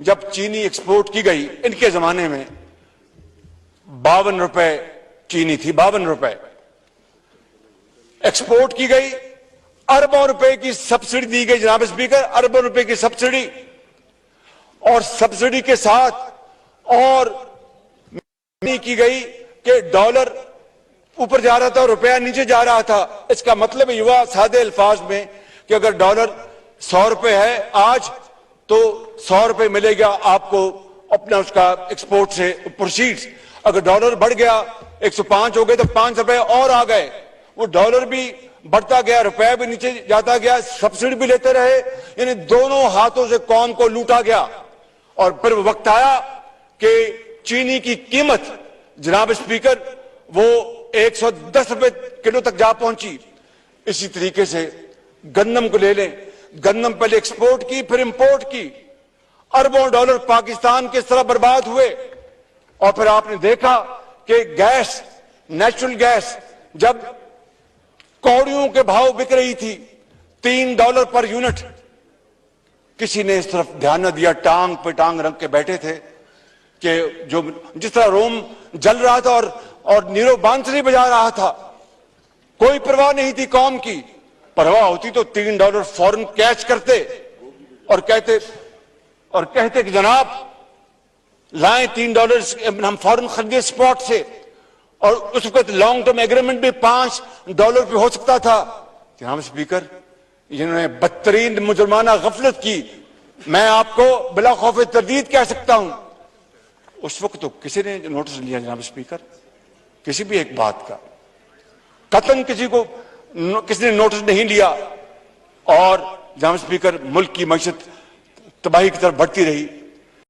जब चीनी एक्सपोर्ट की गई, इनके जमाने में 52 रुपए चीनी थी, 52 रुपए एक्सपोर्ट की गई, अरबों रुपए की सब्सिडी दी गई जनाब स्पीकर, अरबों रुपए की सब्सिडी, और सब्सिडी के साथ और की गई कि डॉलर ऊपर जा रहा था और रुपया नीचे जा रहा था। इसका मतलब युवा सादे अल्फाज में कि अगर डॉलर 100 रुपए है आज, तो 100 रुपए मिलेगा आपको अपना उसका एक्सपोर्ट से प्रोसीड्स। अगर डॉलर बढ़ गया 105 हो गए तो 5 रुपए और आ गए, वो डॉलर भी बढ़ता गया, रुपया भी नीचे जाता गया, सब्सिडी भी लेते रहे, यानी दोनों हाथों से कौम को लूटा गया। और फिर वक्त आया कि चीनी की कीमत जनाब स्पीकर वो 110 रुपए किलो तक जा पहुंची। इसी तरीके से गंदम को ले लें, गंदम पहले एक्सपोर्ट की फिर इंपोर्ट की, अरबों डॉलर पाकिस्तान के इस तरह बर्बाद हुए। और फिर आपने देखा कि गैस, नेचुरल गैस जब कौड़ियों के भाव बिक रही थी, $3 पर यूनिट, किसी ने इस तरफ ध्यान न दिया, टांग पे टांग रख के बैठे थे कि जो जिस तरह रोम जल रहा था और नीरो बांसुरी बजा रहा था, कोई परवाह नहीं थी कौम की। परवाह होती तो $3 फौरन कैच करते और कहते कि जनाब लाएं $3, हम फौरन खरीदे स्पॉट से। और उस वक्त लॉन्ग टर्म एग्रीमेंट भी $5 पे हो सकता था। जनाब स्पीकर, जिन्होंने बदतरीन मुजरमाना गफलत की, मैं आपको बिला खौफ तरदीद कह सकता हूं, उस वक्त तो किसी ने नोटिस लिया जनाब स्पीकर, किसी भी एक बात का कतन किसी ने नोटिस नहीं लिया। और जनाब स्पीकर, मुल्क की मईशत तबाही की तरफ बढ़ती रही।